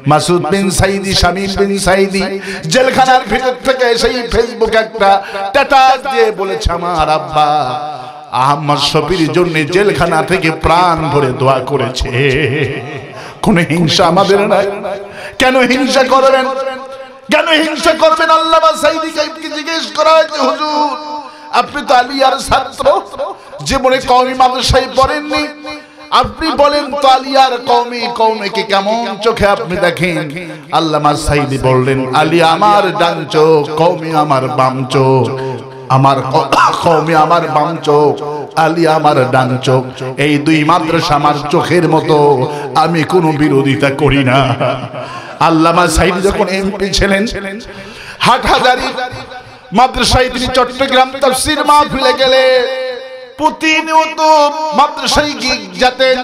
মাসুদ বিন সাইদি, শামীম বিন সাইদি জেলখানার ভিতর থেকে সেই ফেসবুক একটা স্ট্যাটাস দিয়ে বলেছে, আমার আব্বা আহমদ শফির জন্য জেলখানা থেকে প্রাণ ভরে দোয়া করেছে। কোন হিংসা আমাদের নাই? কেন হিংসা করবেন? কেন হিংসা করবেন? আল্লামা সাইদি সাহেবকে জিজ্ঞেস করা হয়েছে, হুজুর আপনি তো আলিয়ার ছাত্র, জীবনে কওমি মাদ্রাসায় পড়েননি, আপনি বলেন তো আলিয়ার কওমিকে কেমন চোখে আপনি দেখেন? আল্লামা সাইদি বললেন, আলী আমার ডান চোখ, কওমি আমার বাম চোখ, আমার কওমি আমার বাম চোখ, আলী আমার ডান চোখ। এই দুই মাদ্রাসা আমার চোখের মতো, আমি কোনো বিরোধিতা করি না। আল্লামা সাইদি যখন এমপি ছিলেন, হাটহাজারী মাদ্রাসায় তিনি চট্টগ্রাম তাফসীর মাহফিলে গেলে প্রতিনিয়ত মাদ্রাসায় যেতেন।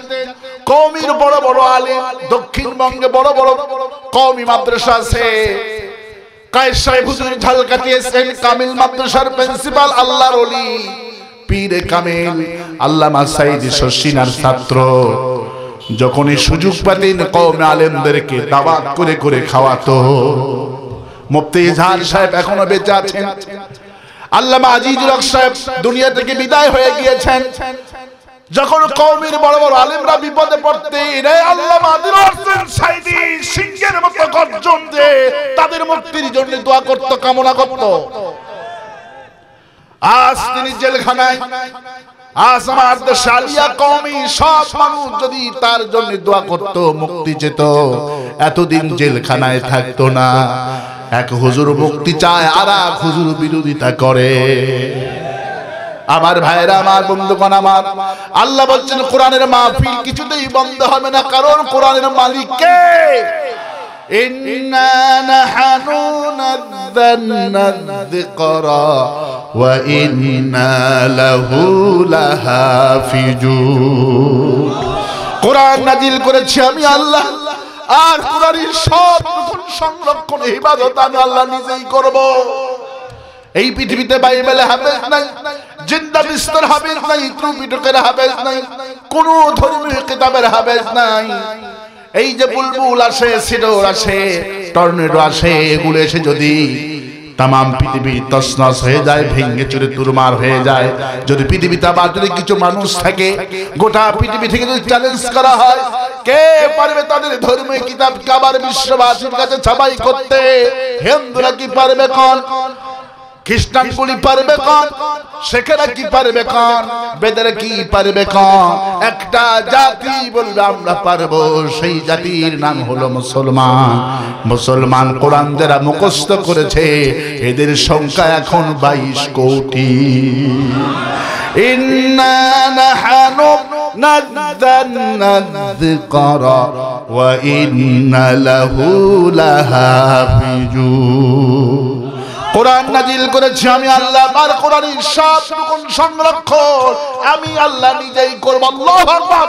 কওমির বড় বড় আলেম, দক্ষিণবঙ্গে বড় বড় কওমি মাদ্রাসা আছে। কায়েস সাহেব হুজুর ঝালকাঠিয়েছেন, কামিল মাদ্রাসার প্রিন্সিপাল আল্লাহর ওলি পীরে কামিল আল্লামা সাইদি শশিনার ছাত্র। যখনই সুযোগ পেতেন কওমি আলেমদেরকে দাওয়াত করে করে খাওয়াতো। মুফতি ইজহার সাহেব এখনো বেঁচে আছেন, আল্লামা আজিজুল হক সাহেব দুনিয়া থেকে বিদায় হয়ে গিয়েছেন। যখন কওমের বড় বড় আলেমরা বিপদে পড়তেন, এই আল্লামা আদিল হোসেন সাইদি সিংহের মতো গর্জন দিয়ে তাদের মুক্তির জন্য দোয়া করত, কামনা করত। আজ তিনি জেলখানায়, আজ আমার দেশে আলিয়া কওমি সব মানুষ যদি তার জন্য দোয়া করত, মুক্তি যেত, এতদিন জেলখানায় থাকতো না। এক হুজুর মুক্তি চায়, আর এক হুজুর বিরোধিতা করে। আমার ভাইরা, আমার বন্ধুগণ আমার, আল্লাহ বলছেন কোরআনের মাহফিল কিছুতেই বন্ধ হবে না, কারণ কোরআনের মালিক কে? ইন্না নাহনু নাযালনা যিকরা ওয়া ইন্না লাহু লাহাফিজুন। কোরআন নাজিল করেছি আমি আল্লাহ, আর কোরআনের সব সংরক্ষণ ইবাদত আমি আল্লাহ নিজেই করব। এই পৃথিবীতে বাইবেলে হাফেজ নাই, জিন্দা বিস্তর হাফেজ নাই, ত্রুপিটকের হাফেজ নাই, কোন ধর্মীয় কিতাবের হাফেজ নাই। এই যে বুলবুল আসে, সিডোর আসে, টর্নেডো আসে, এগুলো এসে যদি তামাম পৃথিবী তছনছ হয়ে যায়, ভেঙে চুরে চুরমার হয়ে যায়, যদি পৃথিবীতে আবার যদি কিছু মানুষ থাকে, গোটা পৃথিবী থেকে যদি চ্যালেঞ্জ করা হয়, কে পারবে তাদের ধর্মীয় কিতাবকে আবার বিশ্ববাসীর কাছে ছাপাই করতে? হিন্দুরা কি পারবে কোন? খ্রিস্টান গুলি পারবে কোন? শেখেরা কি পারবে কোন? বেদেরা কি পারবে কোন? একটা জাতি বলবে আমরা পারবো, সেই জাতির নাম হলো মুসলমান। মুসলমান কোরআন যারা মুখস্থ করেছে, এদের সংখ্যা এখন 22 কোটি। ইন্না নাহনু নাযালনা যিকরা ওয়া ইন্না লাহু লাহাফিজুন। কোরআন নাজিল করেছি আমি আল্লাহ, আর কোরআনের সব রকম সংরক্ষণ আমি আল্লাহ নিজেই করব। আল্লাহু আকবার।